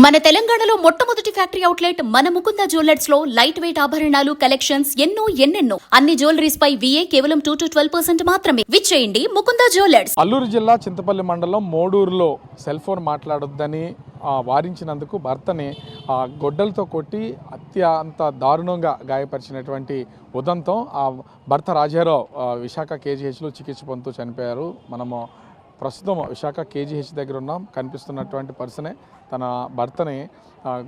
మన తెలంగాణలో మొట్టమొదటి ఫ్యాక్టరీ అవుట్లెట్ మన ముకుంద జ్యువెలర్స్ లో లైట్ వెయిట్ ఆభరణాలు కలెక్షన్స్ ఎన్నెన్నో అన్ని జ్యువెలరీస్ పై VA కేవలం 2 to 12% మాత్రమే. విచ్చేయండి ముకుంద జ్యువెలర్స్. అల్లూరు జిల్లా చింతపల్లి మండలం మోడూరులో సెల్ ఫోన్ మాట్లాడొద్దని వారించినందుకు భర్తని గొడ్డలతో కొట్టి అత్యంత దారుణంగా గాయపరిచినటువంటి ఉదంతం భర్త రాజారావు విశాఖ KGHలో చికిత్స పొందుతూ చనిపోయారు. మనము ప్రస్తుతం విశాఖ KGH దగ్గర ఉన్నాం. కనిపిస్తున్నటువంటి పర్సనే తన భర్తని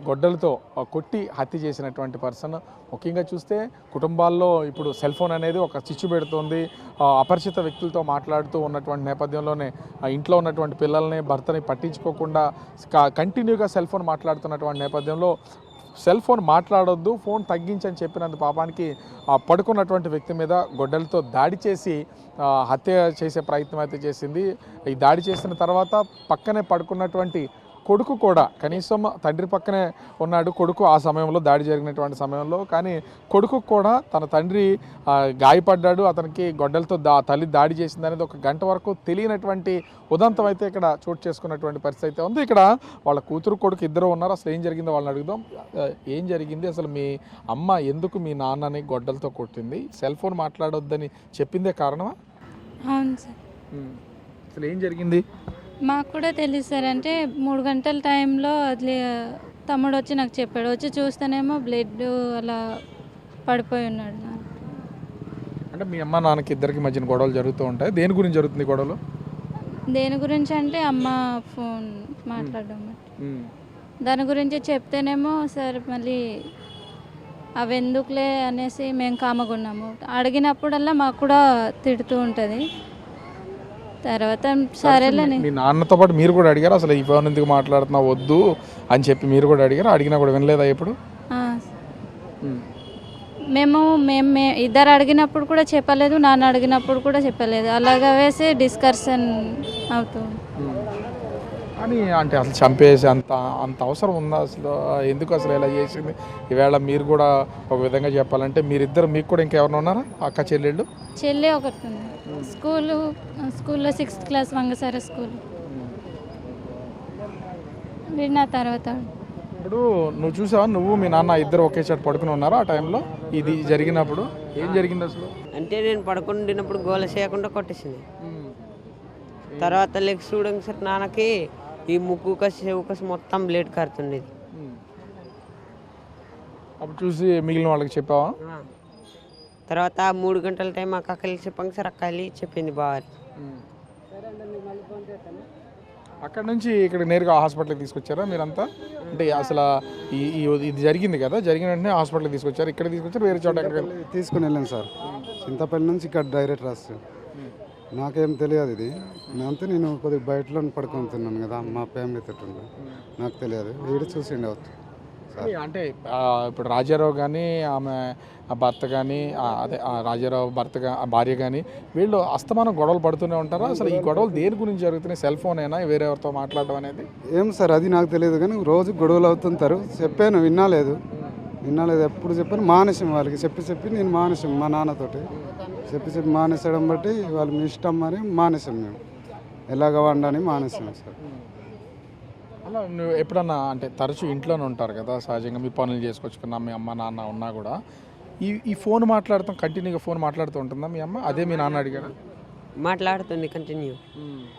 గొడ్డలతో కొట్టి హత్య చేసినటువంటి పర్సన్. ముఖ్యంగా చూస్తే కుటుంబాల్లో ఇప్పుడు సెల్ ఫోన్ అనేది ఒక చిచ్చు పెడుతుంది. అపరిచిత వ్యక్తులతో మాట్లాడుతూ ఉన్నటువంటి నేపథ్యంలోనే ఇంట్లో ఉన్నటువంటి పిల్లల్ని భర్తని పట్టించుకోకుండా కంటిన్యూగా సెల్ ఫోన్ మాట్లాడుతున్నటువంటి నేపథ్యంలో సెల్ ఫోన్ మాట్లాడొద్దు, ఫోన్ తగ్గించని చెప్పినందు పాపానికి పడుకున్నటువంటి వ్యక్తి మీద గొడ్డలతో దాడి చేసి హత్య చేసే ప్రయత్నం అయితే చేసింది. ఈ దాడి చేసిన తర్వాత పక్కనే పడుకున్నటువంటి కొడుకు కూడా, కనీసం తండ్రి పక్కనే ఉన్నాడు కొడుకు ఆ సమయంలో, దాడి జరిగినటువంటి సమయంలో. కానీ కొడుకు కూడా తన తండ్రి గాయపడ్డాడు, అతనికి గొడ్డలతో తల్లి దాడి చేసింది అనేది ఒక గంట వరకు తెలియనటువంటి ఉదంతం అయితే ఇక్కడ చోటు చేసుకున్నటువంటి పరిస్థితి అయితే ఉంది. ఇక్కడ వాళ్ళ కూతురు కొడుకు ఇద్దరు ఉన్నారు. అసలు ఏం జరిగిందో వాళ్ళని అడుగుదాం. ఏం జరిగింది అసలు? మీ అమ్మ ఎందుకు మీ నాన్నని గొడ్డలతో కొట్టింది? సెల్ ఫోన్ మాట్లాడొద్దని చెప్పిందే కారణమా? అవును సార్. అసలు ఏం జరిగింది? మాకు కూడా తెలియదు సార్. అంటే 3 గంటల టైంలో అది తమ్ముడు వచ్చి నాకు చెప్పాడు. వచ్చి చూస్తేనేమో బ్లడ్ అలా పడిపోయి ఉన్నాడు. అంటే మీ అమ్మ నాన్నకి ఇద్దరికి మధ్యన గొడవలు జరుగుతూ ఉంటాయి. దేని గురించి జరుగుతుంది గొడవలు? దేని గురించి అంటే అమ్మ ఫోన్ మాట్లాడడం, దాని గురించి చెప్తేనేమో సార్ మళ్ళీ అవి ఎందుకులే అనేసి మేము కామగున్నాము. అడిగినప్పుడల్లా మాకు కూడా తిడుతూ ఉంటుంది. తర్వాత సరేలేని మీ నాన్నతో పాటు మీరు కూడా అడిగారు అసలు ఈ ఫోన్ ఎందుకు మాట్లాడుతున్నావు వద్దు అని చెప్పి మీరు కూడా అడిగారు? అడిగినా కూడా వినలేదా ఎప్పుడు? మేము ఇద్దరు అడిగినప్పుడు కూడా చెప్పలేదు, నాన్న అడిగినప్పుడు కూడా చెప్పలేదు. అలాగా వేసి డిస్కషన్ అవుతుంది. అని అంటే అసలు చంపేసి అంత అవసరం ఉందా అసలు? ఎందుకు అసలు ఇలా చేసింది? ఈవేళ మీరు కూడా ఒక విధంగా చెప్పాలంటే మీరిద్దరు, మీకు కూడా ఇంకెవరైనా ఉన్నారా అక్క చెల్లెళ్ళు? చెల్లి ఒకటి ఉంది. స్కూల్లో 6th క్లాస్ వంగసార స్కూల్. వీడు నా తర్వాత. ఇప్పుడు నువ్వు చూసావా, నువ్వు మీ నాన్న ఇద్దరు ఒకే చోట పడుకుని ఉన్నారా ఆ టైంలో? ఇది జరిగినప్పుడు ఏం జరిగింది అసలు? అంటే నేను పడుకుంటున్నప్పుడు గోల చేయకుండా కొట్టేసింది. తర్వాత లెగ్స్ చూడండి సార్, నాన్నకి ఈ ముక్కు చెవుకసి మొత్తం బ్లేడ్ కారుతుండేది. అప్పుడు చూసి మిగిలిన వాళ్ళకి చెప్పావా? తర్వాత 3 గంటల టైం మా అక్కలి చెప్పండి సార్, అక్కలి చెప్పింది బావాలి. అక్కడ నుంచి ఇక్కడ నేరుగా హాస్పిటల్కి తీసుకొచ్చారా మీరంతా? అంటే అసలు ఇది జరిగింది కదా, జరిగిన వెంటనే హాస్పిటల్కి తీసుకొచ్చారు? ఇక్కడ తీసుకొచ్చారు వేరే చోట తీసుకుని వెళ్ళాను సార్. చింతపల్లి నుంచి ఇక్కడ డైరెక్ట్ రాస్తాను. నాకేం తెలియదు ఇది. అంతే నేను కొద్దిగా బయటలో పడుకుంటున్నాను కదా, మా ఫ్యామిలీ తోటి నాకు తెలియదు. వీడు చూసిండే వచ్చు. అంటే ఇప్పుడు రాజారావు కానీ ఆమె భర్త కానీ, అదే రాజారావు భార్య కానీ వీళ్ళు అస్తమానం గొడవలు పడుతూనే ఉంటారా? అసలు ఈ గొడవలు దేని గురించి జరుగుతున్నాయి? సెల్ ఫోన్ అయినా వేరే ఎవరితో మాట్లాడడం అనేది? ఏం సార్ అది నాకు తెలియదు, కానీ రోజు గొడవలు అవుతుంటారు. చెప్పాను, వినలేదు. ఎప్పుడు చెప్పాను, మానేసాం వాళ్ళకి చెప్పి నేను మానేసాం. మా నాన్నతోటి చెప్పి మానేసడం బట్టి వాళ్ళు మీ ఇష్టం మరి మానేసాం. మేము ఎలాగ వండని మానేసాం సార్. అలా నువ్వు ఎప్పుడన్నా అంటే తరచూ ఇంట్లోనే ఉంటారు కదా సహజంగా, మీ పనులు చేసుకొచ్చుకున్నా మీ అమ్మ నాన్న ఉన్నా కూడా ఈ ఫోన్ మాట్లాడుతాం, కంటిన్యూగా ఫోన్ మాట్లాడుతూ ఉంటుందా మీ అమ్మ? అదే మీ నాన్న అడిగారా? మాట్లాడుతుంది కంటిన్యూ.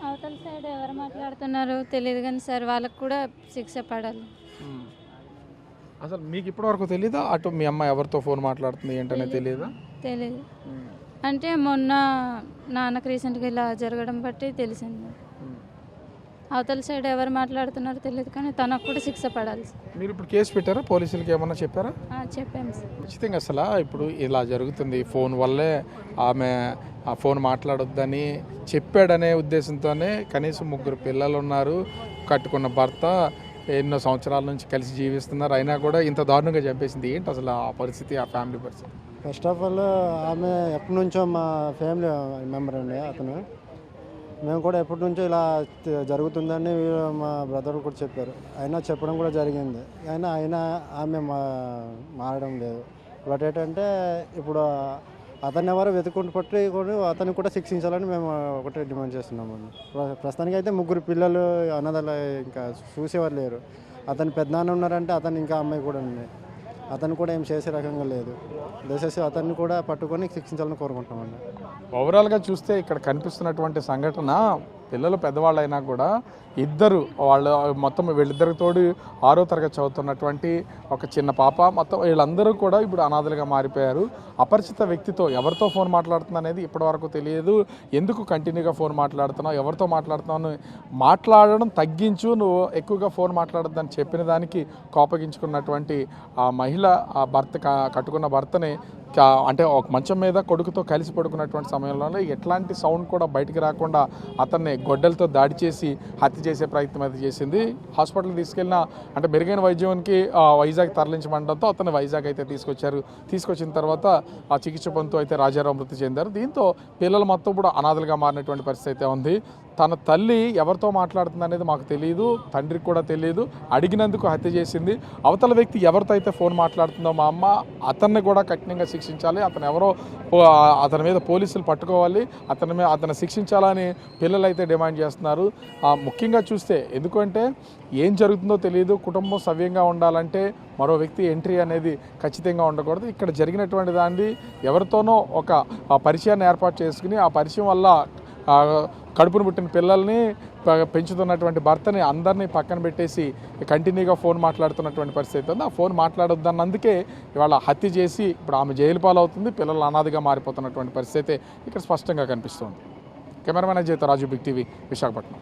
అవతల సైడ్ ఎవరు మాట్లాడుతున్నారో తెలియదు కానీ సార్ వాళ్ళకు కూడా శిక్ష పడాలి. అసలు మీకు ఇప్పటివరకు తెలీదా అటు మీ అమ్మ ఎవరితో ఫోన్ మాట్లాడుతుంది ఏంటనే తెలియదా? తెలియదు. అంటే మొన్న నాన్నకు రీసెంట్గా ఇలా జరగడం బట్టి తెలిసింది. అవతల సైడ్ ఎవరు మాట్లాడుతున్నారో తెలియదు కానీ తనకు కూడా శిక్ష పడాలి. మీరు ఇప్పుడు కేసు పెట్టారా? పోలీసులకి ఏమన్నా చెప్పారా? చెప్పాము సార్. ఖచ్చితంగా అసలు ఇప్పుడు ఇలా జరుగుతుంది, ఫోన్ వల్లే ఆమె ఆ ఫోన్ మాట్లాడొద్దని చెప్పాడనే ఉద్దేశంతోనే కనీసం 3 పిల్లలు ఉన్నారు, కట్టుకున్న భర్త ఎన్నో సంవత్సరాల నుంచి కలిసి జీవిస్తున్నారు, అయినా కూడా ఇంత దారుణంగా చంపేసింది. ఏంటి అసలు ఆ పరిస్థితి, ఆ ఫ్యామిలీ పరిస్థితి? ఫస్ట్ ఆఫ్ ఆల్ ఆమె ఎప్పటి నుంచో మా ఫ్యామిలీ మెంబర్ అండి అతను. మేము కూడా ఎప్పటి నుంచో ఇలా జరుగుతుందని మా బ్రదర్ కూడా చెప్పారు. అయినా చెప్పడం కూడా జరిగింది. అయినా ఆమె మారడం లేదు. బట్ ఏంటంటే ఇప్పుడు అతన్ని ఎవరు వెతుకుంటూ పట్టి అతన్ని కూడా శిక్షించాలని మేము ఒకటే డిమాండ్ చేస్తున్నామండి. ప్రస్తుతానికి అయితే 3 పిల్లలు అన్నదల ఇంకా చూసేవారు లేరు. అతని పెద్దనాన్న ఉన్నారంటే అతను ఇంకా అమ్మాయి కూడా ఉన్నాయి. అతను కూడా ఏం చేసే రకంగా లేదు. దయచేసి అతన్ని కూడా పట్టుకొని శిక్షించాలని కోరుకుంటామండి. ఓవరాల్గా చూస్తే ఇక్కడ కనిపిస్తున్నటువంటి సంఘటన పిల్లలు పెద్దవాళ్ళైనా కూడా ఇద్దరు మొత్తం వీళ్ళిద్దరికి తోడు 6వ తరగతి చదువుతున్నటువంటి ఒక చిన్న పాప మొత్తం వీళ్ళందరూ కూడా ఇప్పుడు అనాథలుగా మారిపోయారు. అపరిచిత వ్యక్తితో ఎవరితో ఫోన్ మాట్లాడుతున్నా అనేది ఇప్పటివరకు తెలియదు. ఎందుకు కంటిన్యూగా ఫోన్ మాట్లాడుతున్నావు, ఎవరితో మాట్లాడుతున్నావు, మాట్లాడడం తగ్గించు, నువ్వు ఎక్కువగా ఫోన్ మాట్లాడద్దని చెప్పిన దానికి కోపగించుకున్నటువంటి ఆ మహిళ ఆ భర్త కట్టుకున్న భర్తని అంటే ఒక మంచం మీద కొడుకుతో కలిసి పడుకున్నటువంటి సమయంలోనే ఎట్లాంటి సౌండ్ కూడా బయటికి రాకుండా అతన్ని గొడ్డలతో దాడి చేసి హత్య చేసే ప్రయత్నం అయితే చేసింది. హాస్పిటల్కి తీసుకెళ్ళిన అంటే మెరుగైన వైద్యానికి వైజాగ్ తరలించమండడంతో అతన్ని వైజాగ్ అయితే తీసుకొచ్చారు. తీసుకొచ్చిన తర్వాత ఆ చికిత్స పొందుతూ అయితే రాజారావు మృతి చెందారు. దీంతో పిల్లలు మొత్తం కూడా అనాథలుగా మారినటువంటి పరిస్థితి అయితే ఉంది. తన తల్లి ఎవరితో మాట్లాడుతుంది అనేది మాకు తెలియదు, తండ్రికి కూడా తెలియదు. అడిగినందుకు హత్య చేసింది. అవతల వ్యక్తి ఎవరితో అయితే ఫోన్ మాట్లాడుతుందో మా అమ్మ, అతన్ని కూడా కఠినంగా శిక్షించాలి. అతను ఎవరో అతని మీద పోలీసులు పట్టుకోవాలి, అతను శిక్షించాలని పిల్లలు అయితే డిమాండ్ చేస్తున్నారు. ముఖ్యంగా చూస్తే ఎందుకంటే ఏం జరుగుతుందో తెలియదు. కుటుంబం సవ్యంగా ఉండాలంటే మరో వ్యక్తి ఎంట్రీ అనేది ఖచ్చితంగా ఉండకూడదు. ఇక్కడ జరిగినటువంటి దాన్ని ఎవరితోనో ఒక పరిచయాన్ని ఏర్పాటు చేసుకుని ఆ పరిచయం వల్ల కడుపును పుట్టిన పిల్లల్ని పెంచుతున్నటువంటి భర్తని అందరినీ పక్కన పెట్టేసి కంటిన్యూగా ఫోన్ మాట్లాడుతున్నటువంటి పరిస్థితి ఉంది. ఆ ఫోన్ మాట్లాడొద్దన్నందుకే ఇవాళ హత్య చేసి ఇప్పుడు ఆమె జైలు పాలవుతుంది. పిల్లలు అనాథగా మారిపోతున్నటువంటి పరిస్థితి ఇక్కడ స్పష్టంగా కనిపిస్తుంది. కెమెరామెన్ అజయ్తో రాజు, బిగ్ టీవీ, విశాఖపట్నం.